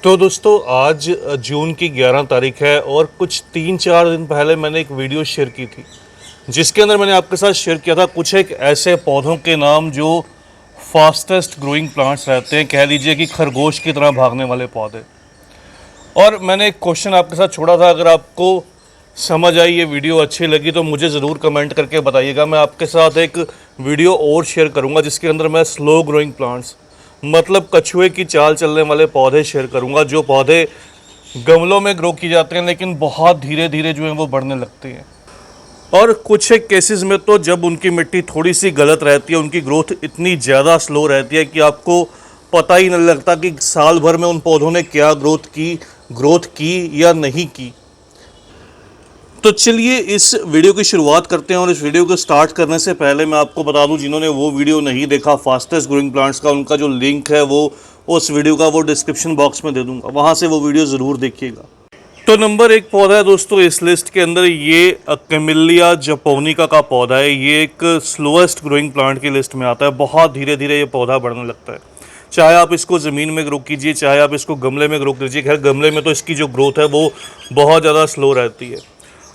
तो दोस्तों आज जून की 11 तारीख है और कुछ 3-4 दिन पहले मैंने एक वीडियो शेयर की थी जिसके अंदर मैंने आपके साथ शेयर किया था कुछ एक ऐसे पौधों के नाम जो फास्टेस्ट ग्रोइंग प्लांट्स रहते हैं, कह लीजिए कि खरगोश की तरह भागने वाले पौधे। और मैंने एक क्वेश्चन आपके साथ छोड़ा था, अगर आपको समझ आई, ये वीडियो अच्छी लगी तो मुझे ज़रूर कमेंट करके बताइएगा। मैं आपके साथ एक वीडियो और शेयर करूंगा जिसके अंदर मैं स्लो ग्रोइंग प्लांट्स, मतलब कछुए की चाल चलने वाले पौधे शेयर करूंगा, जो पौधे गमलों में ग्रो किए जाते हैं लेकिन बहुत धीरे धीरे जो है वो बढ़ने लगते हैं। और कुछ एक केसेस में तो जब उनकी मिट्टी थोड़ी सी गलत रहती है, उनकी ग्रोथ इतनी ज़्यादा स्लो रहती है कि आपको पता ही नहीं लगता कि साल भर में उन पौधों ने क्या ग्रोथ की या नहीं की। तो चलिए इस वीडियो की शुरुआत करते हैं। और इस वीडियो को स्टार्ट करने से पहले मैं आपको बता दूं, जिन्होंने वो वीडियो नहीं देखा फास्टेस्ट ग्रोइंग प्लांट्स का, उनका जो लिंक है वो उस वीडियो का वो डिस्क्रिप्शन बॉक्स में दे दूंगा, वहाँ से वो वीडियो ज़रूर देखिएगा। तो नंबर 1 पौधा है दोस्तों इस लिस्ट के अंदर, ये कैमिलिया जापोनिका का पौधा है। ये एक स्लोएस्ट ग्रोइंग प्लांट की लिस्ट में आता है। बहुत धीरे धीरे ये पौधा बढ़ने लगता है, चाहे आप इसको ज़मीन में ग्रो कीजिए, चाहे आप इसको गमले में ग्रो कीजिए। खैर गमले में तो इसकी जो ग्रोथ है वो बहुत ज़्यादा स्लो रहती है।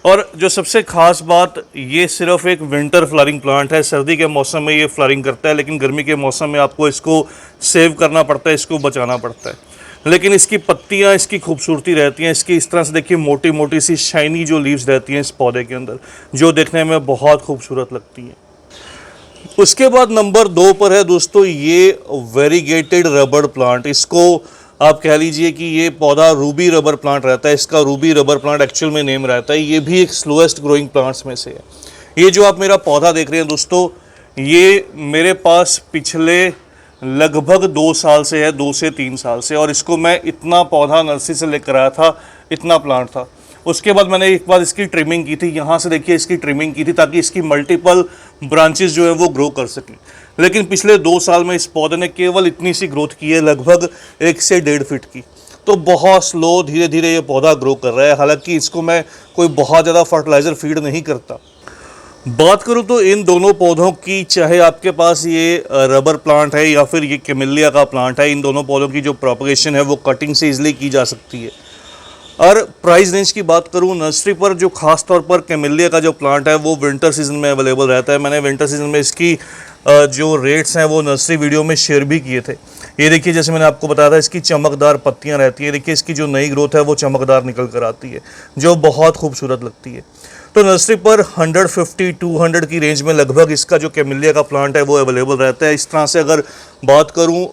और जो सबसे ख़ास बात, ये सिर्फ एक विंटर फ्लावरिंग प्लांट है। सर्दी के मौसम में ये फ्लावरिंग करता है, लेकिन गर्मी के मौसम में आपको इसको सेव करना पड़ता है, इसको बचाना पड़ता है। लेकिन इसकी पत्तियां, इसकी खूबसूरती रहती हैं। इसकी इस तरह से देखिए मोटी मोटी सी शाइनी जो लीव्स रहती हैं इस पौधे के अंदर, जो देखने में बहुत खूबसूरत लगती हैं। उसके बाद नंबर 2 पर है दोस्तों ये वेरीगेटेड रबर प्लांट। इसको आप कह लीजिए कि ये पौधा रूबी रबर प्लांट रहता है। इसका रूबी रबर प्लांट एक्चुअल में नेम रहता है। ये भी एक स्लोएस्ट ग्रोइंग प्लांट्स में से है। ये जो आप मेरा पौधा देख रहे हैं दोस्तों, ये मेरे पास पिछले लगभग 2 साल से है, 2 से 3 साल से। और इसको मैं इतना पौधा नर्सरी से लेकर आया था, इतना प्लांट था। उसके बाद मैंने एक बार इसकी ट्रिमिंग की थी, यहाँ से देखिए इसकी ट्रिमिंग की थी ताकि इसकी मल्टीपल ब्रांचेस जो है वो ग्रो कर सकें। लेकिन पिछले 2 साल में इस पौधे ने केवल इतनी सी ग्रोथ की है, लगभग 1 से 1.5 फीट की। तो बहुत स्लो धीरे धीरे ये पौधा ग्रो कर रहा है। हालांकि इसको मैं कोई बहुत ज़्यादा फर्टिलाइज़र फीड नहीं करता। बात करूं तो इन दोनों पौधों की, चाहे आपके पास ये रबर प्लांट है या फिर ये कैमिलिया का प्लांट है, इन दोनों पौधों की जो प्रोपगेशन है वो कटिंग से इजीली की जा सकती है। और प्राइस रेंज की बात करूं, नर्सरी पर जो खास तौर पर कैमिलिया का जो प्लांट है वो विंटर सीजन में अवेलेबल रहता है। मैंने विंटर सीजन में इसकी जो रेट्स हैं वो नर्सरी वीडियो में शेयर भी किए थे। ये देखिए, जैसे मैंने आपको बताया था, इसकी चमकदार पत्तियां रहती है। देखिए इसकी जो नई ग्रोथ है वो चमकदार निकल कर आती है, जो बहुत खूबसूरत लगती है। तो नर्सरी पर 150-200 की रेंज में लगभग इसका जो कैमिलिया का प्लांट है वो अवेलेबल रहता है। इस तरह से अगर बात करूं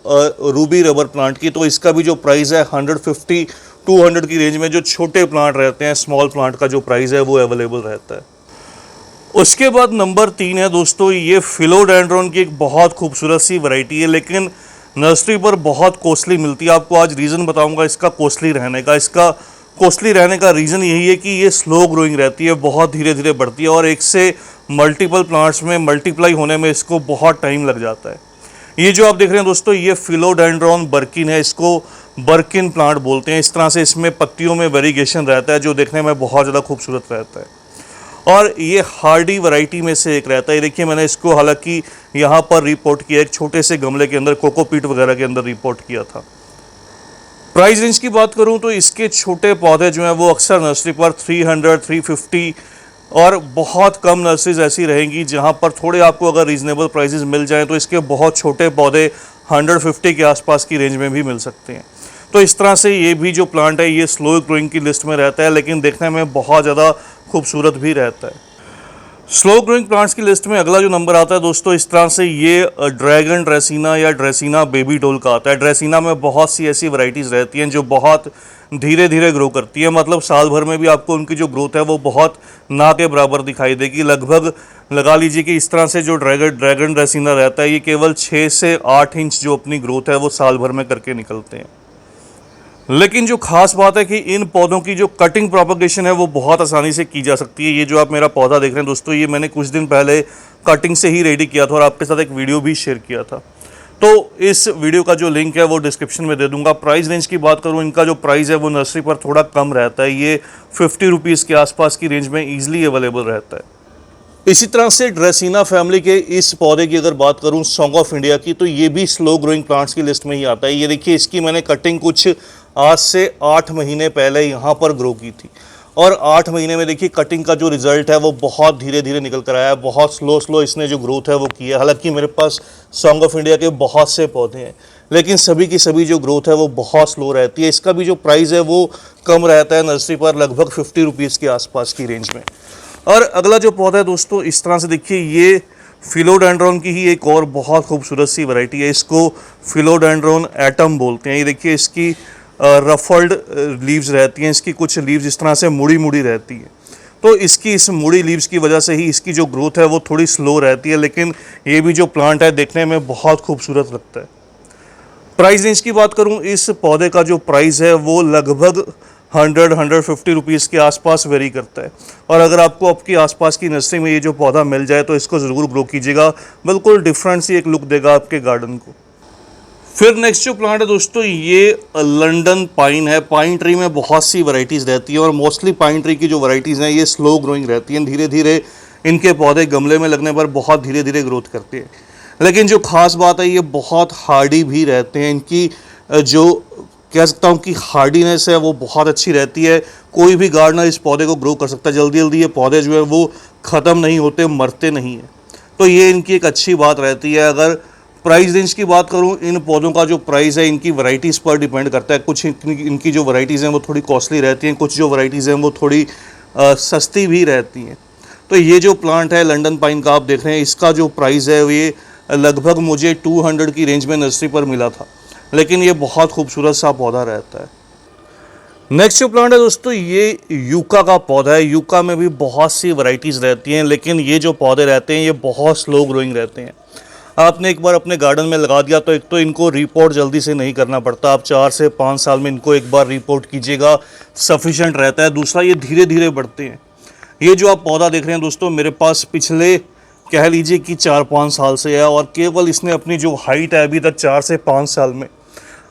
रूबी रबर प्लांट की, तो इसका भी जो प्राइस है 150-200 की रेंज में जो छोटे प्लांट रहते हैं, स्मॉल प्लांट का जो प्राइस है वो अवेलेबल रहता है। उसके बाद नंबर 3 है दोस्तों, ये फिलोडेंड्रॉन की एक बहुत खूबसूरत सी वैरायटी है, लेकिन नर्सरी पर बहुत कॉस्टली मिलती है। आपको आज रीज़न बताऊंगा इसका कॉस्टली रहने का। इसका कॉस्टली रहने का रीज़न यही है कि ये स्लो ग्रोइंग रहती है, बहुत धीरे धीरे बढ़ती है और एक से मल्टीपल प्लांट्स में मल्टीप्लाई होने में इसको बहुत टाइम लग जाता है। ये जो आप देख रहे हैं दोस्तों, ये फिलोडेंड्रॉन बर्किन है। इसको बर्किन प्लांट बोलते हैं। इस तरह से इसमें पत्तियों में वेरिएशन रहता है, जो देखने में बहुत ज़्यादा खूबसूरत रहता है। और ये हार्डी वैरायटी में से एक रहता है। देखिए मैंने इसको हालांकि यहाँ पर रिपोर्ट किया, एक छोटे से गमले के अंदर, कोकोपीट वगैरह के अंदर रिपोर्ट किया था। प्राइस रेंज की बात करूं तो इसके छोटे पौधे जो हैं वो अक्सर नर्सरी पर 300-350, और बहुत कम नर्सरीज ऐसी रहेंगी जहां पर थोड़े आपको अगर रीजनेबल प्राइसेस मिल जाएं तो इसके बहुत छोटे पौधे 150 के आसपास की रेंज में भी मिल सकते हैं। तो इस तरह से ये भी जो प्लांट है ये स्लो ग्रोइंग की लिस्ट में रहता है, लेकिन देखने में बहुत ज़्यादा खूबसूरत भी रहता है। स्लो ग्रोइंग प्लांट्स की लिस्ट में अगला जो नंबर आता है दोस्तों, इस तरह से ये ड्रैगन ड्रेसिना या ड्रेसिना बेबी डोल का आता है। ड्रेसिना में बहुत सी ऐसी वैरायटीज़ रहती हैं जो बहुत धीरे धीरे ग्रो करती है, मतलब साल भर में भी आपको उनकी जो ग्रोथ है वो बहुत ना के बराबर दिखाई देगी। लगभग लगा लीजिए कि इस तरह से जो ड्रैगन ड्रेसिना रहता है ये केवल 6 से 8 इंच जो अपनी ग्रोथ है वो साल भर में करके निकलते हैं। लेकिन जो खास बात है कि इन पौधों की जो कटिंग प्रोपगेशन है वो बहुत आसानी से की जा सकती है। ये जो आप मेरा पौधा देख रहे हैं दोस्तों, ये मैंने कुछ दिन पहले कटिंग से ही रेडी किया था और आपके साथ एक वीडियो भी शेयर किया था। तो इस वीडियो का जो लिंक है वो डिस्क्रिप्शन में दे दूंगा। प्राइस रेंज की बात करूँ, इनका जो प्राइस है वो नर्सरी पर थोड़ा कम रहता है। ये 50 रुपीज़ के आसपास की रेंज में ईजिली अवेलेबल रहता है। इसी तरह से ड्रेसिना फैमिली के इस पौधे की अगर बात करूं सॉन्ग ऑफ इंडिया की, तो ये भी स्लो ग्रोइंग प्लांट्स की लिस्ट में ही आता है। ये देखिए इसकी मैंने कटिंग कुछ आज से 8 महीने पहले यहाँ पर ग्रो की थी और 8 महीने में देखिए कटिंग का जो रिजल्ट है वो बहुत धीरे धीरे निकल कर आया है। बहुत स्लो इसने जो ग्रोथ है वो की है। हालांकि मेरे पास सॉन्ग ऑफ इंडिया के बहुत से पौधे हैं, लेकिन सभी की सभी जो ग्रोथ है वो बहुत स्लो रहती है। इसका भी जो प्राइस है वो कम रहता है नर्सरी पर, लगभग 50 रुपीज़ के आसपास की रेंज में। और अगला जो पौधा है दोस्तों, इस तरह से देखिए, ये फिलोडेंड्रॉन की ही एक और बहुत खूबसूरत सी वैरायटी है। इसको फिलोडेंड्रॉन एटम बोलते हैं। ये देखिए इसकी रफल्ड लीव्स रहती हैं। इसकी कुछ लीव्स इस तरह से मुड़ी मुड़ी रहती हैं, तो इसकी इस मुड़ी लीव्स की वजह से ही इसकी जो ग्रोथ है वो थोड़ी स्लो रहती है। लेकिन ये भी जो प्लांट है देखने में बहुत खूबसूरत लगता है। प्राइस रेंज की बात करूं, इस पौधे का जो प्राइस है वो लगभग 100-150 रुपीज़ के आसपास वेरी करता है। और अगर आपको आपके आसपास की नर्सरी में ये जो पौधा मिल जाए तो इसको ज़रूर ग्रो कीजिएगा, बिल्कुल डिफरेंट सी एक लुक देगा आपके गार्डन को। फिर नेक्स्ट जो प्लांट है दोस्तों, ये लंदन पाइन है। पाइन ट्री में बहुत सी वैरायटीज़ रहती है और मोस्टली पाइन ट्री की जो वैरायटीज़ हैं ये स्लो ग्रोइंग रहती हैं। धीरे धीरे इनके पौधे गमले में लगने पर बहुत धीरे धीरे ग्रोथ करते हैं। लेकिन जो ख़ास बात है, ये बहुत हार्डी भी रहते हैं। इनकी जो कह सकता हूँ कि हार्डीनेस है वो बहुत अच्छी रहती है। कोई भी गार्डनर इस पौधे को ग्रो कर सकता है। जल्दी जल्दी ये पौधे जो है वो ख़त्म नहीं होते, मरते नहीं हैं। तो ये इनकी एक अच्छी बात रहती है। अगर प्राइस रेंज की बात करूं, इन पौधों का जो प्राइस है इनकी वैरायटीज़ पर डिपेंड करता है। कुछ इनकी जो वैरायटीज़ हैं वो थोड़ी कॉस्टली रहती हैं, कुछ जो वैरायटीज़ हैं वो थोड़ी सस्ती भी रहती हैं। तो ये जो प्लांट है लंदन पाइन का आप देख रहे हैं, इसका जो प्राइस है ये लगभग मुझे 200 की रेंज में नर्सरी पर मिला था। लेकिन ये बहुत खूबसूरत सा पौधा रहता है। नेक्स्ट जो प्लांट है दोस्तों, ये यूका का पौधा है। यूका में भी बहुत सी वैरायटीज़ रहती हैं, लेकिन ये जो पौधे रहते हैं ये बहुत स्लो ग्रोइंग रहते हैं। आपने एक बार अपने गार्डन में लगा दिया तो एक तो इनको रिपोर्ट जल्दी से नहीं करना पड़ता। आप 4 से 5 साल में इनको एक बार रिपोर्ट कीजिएगा, सफिशेंट रहता है। दूसरा, ये धीरे धीरे बढ़ते हैं। ये जो आप पौधा देख रहे हैं दोस्तों, मेरे पास पिछले कह लीजिए कि 4-5 साल से है और केवल इसने अपनी जो हाइट है अभी तक 4 से 5 साल में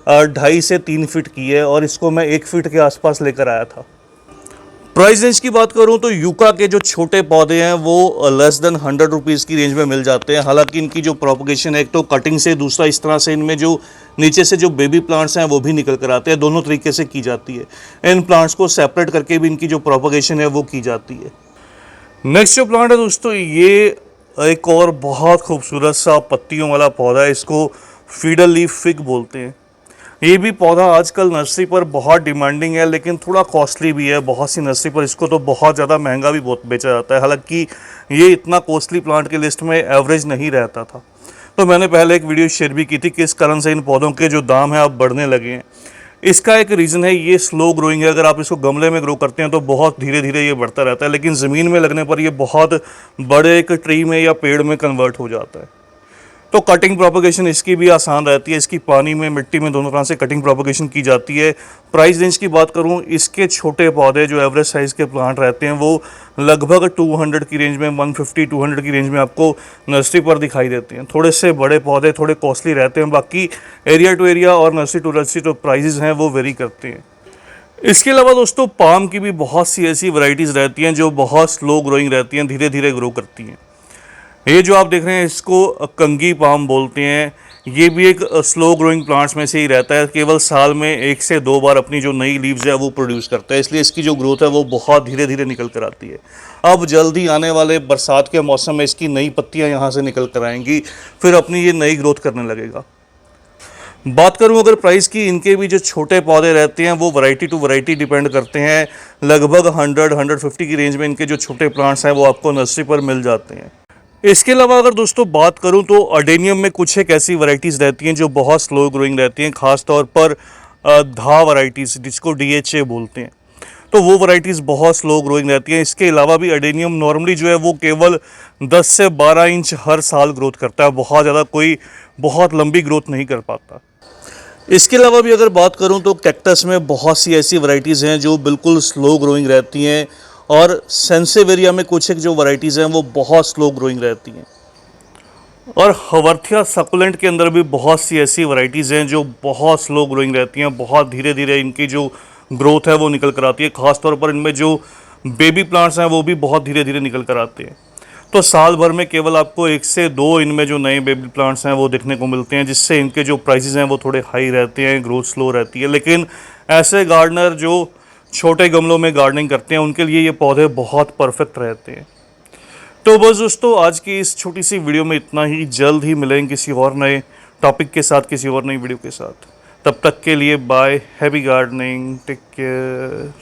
2.5 से 3 फीट की है और इसको मैं 1 फीट के आसपास लेकर आया था। प्राइस रेंज की बात करूं तो यूका के जो छोटे पौधे हैं वो लेस देन 100 रुपीज़ की रेंज में मिल जाते हैं। हालांकि इनकी जो प्रोपगेशन है, एक तो कटिंग से, दूसरा इस तरह से इनमें जो नीचे से जो बेबी प्लांट्स हैं वो भी निकल कर आते हैं। दोनों तरीके से की जाती है। इन प्लांट्स को सेपरेट करके भी इनकी जो प्रोपगेशन है वो की जाती है। नेक्स्ट जो प्लांट है दोस्तों, ये एक और बहुत खूबसूरत सा पत्तियों वाला पौधा है। इसको फीडर लीफ फिग बोलते हैं। ये भी पौधा आजकल नर्सरी पर बहुत डिमांडिंग है, लेकिन थोड़ा कॉस्टली भी है। बहुत सी नर्सरी पर इसको तो बहुत ज़्यादा महंगा भी बहुत बेचा जाता है। हालांकि ये इतना कॉस्टली प्लांट की लिस्ट में एवरेज नहीं रहता था। तो मैंने पहले एक वीडियो शेयर भी की थी किस कारण से इन पौधों के जो दाम है अब बढ़ने लगे हैं। इसका एक रीज़न है, ये स्लो ग्रोइंग है। अगर आप इसको गमले में ग्रो करते हैं तो बहुत धीरे धीरे ये बढ़ता रहता है, लेकिन ज़मीन में लगने पर ये बहुत बड़े एक ट्री में या पेड़ में कन्वर्ट हो जाता है। तो कटिंग प्रोपगेशन इसकी भी आसान रहती है। इसकी पानी में, मिट्टी में, दोनों तरह से कटिंग प्रोपगेशन की जाती है। प्राइस रेंज की बात करूं, इसके छोटे पौधे जो एवरेज साइज़ के प्लांट रहते हैं वो लगभग 200 की रेंज में, 150-200 की रेंज में आपको नर्सरी पर दिखाई देते हैं। थोड़े से बड़े पौधे थोड़े कॉस्टली रहते हैं। बाकी एरिया टू एरिया और नर्सरी टू नर्सरी जो प्राइजेज़ हैं वो वेरी करते हैं। इसके अलावा दोस्तों, पाम की भी बहुत सी ऐसी वैरायटीज़ रहती हैं जो बहुत स्लो ग्रोइंग रहती हैं, धीरे धीरे ग्रो करती हैं। ये जो आप देख रहे हैं इसको कंगी पाम बोलते हैं। ये भी एक स्लो ग्रोइंग प्लांट्स में से ही रहता है। केवल साल में 1 से 2 बार अपनी जो नई लीव्स है वो प्रोड्यूस करता है, इसलिए इसकी जो ग्रोथ है वो बहुत धीरे धीरे निकल कर आती है। अब जल्दी आने वाले बरसात के मौसम में इसकी नई पत्तियां यहाँ से निकल कर आएंगी, फिर अपनी ये नई ग्रोथ करने लगेगा। बात करूं अगर प्राइस की, इनके भी जो छोटे पौधे रहते हैं वो वैरायटी टू वैरायटी डिपेंड करते हैं। लगभग 100-150 की रेंज में इनके जो छोटे प्लांट्स हैं वो आपको नर्सरी पर मिल जाते हैं। इसके अलावा अगर दोस्तों बात करूं तो अडेनियम में कुछ एक ऐसी वैरायटीज़ रहती हैं जो बहुत स्लो ग्रोइंग रहती हैं, ख़ास तौर पर धा वैरायटीज़ जिसको DHA बोलते हैं। तो वो वैरायटीज़ बहुत स्लो ग्रोइंग रहती हैं। इसके अलावा भी अडेनियम नॉर्मली जो है वो केवल 10 से 12 इंच हर साल ग्रोथ करता है, बहुत ज़्यादा कोई बहुत लंबी ग्रोथ नहीं कर पाता। इसके अलावा भी अगर बात करूं तो कैक्टस में बहुत सी ऐसी वैरायटीज़ हैं जो बिल्कुल स्लो ग्रोइंग रहती हैं और सेंसेवेरिया में कुछ एक जो वैरायटीज़ हैं वो बहुत स्लो ग्रोइंग रहती हैं। और हवर्थिया सकुलेंट के अंदर भी बहुत सी ऐसी वैरायटीज़ हैं जो बहुत स्लो ग्रोइंग रहती हैं, बहुत धीरे धीरे इनकी जो ग्रोथ है वो निकल कर आती है। ख़ास तौर पर इनमें जो बेबी प्लांट्स हैं वो भी बहुत धीरे धीरे निकल कर आते हैं। तो साल भर में केवल आपको 1 से 2 इनमें जो नए बेबी प्लांट्स हैं वो देखने को मिलते हैं, जिससे इनके जो प्राइसेस हैं वो थोड़े हाई रहते हैं, ग्रोथ स्लो रहती है। लेकिन ऐसे गार्डनर जो छोटे गमलों में गार्डनिंग करते हैं उनके लिए ये पौधे बहुत परफेक्ट रहते हैं। तो बस दोस्तों, आज की इस छोटी सी वीडियो में इतना ही। जल्द ही मिलेंगे किसी और नए टॉपिक के साथ, किसी और नई वीडियो के साथ। तब तक के लिए bye, happy gardening, take care.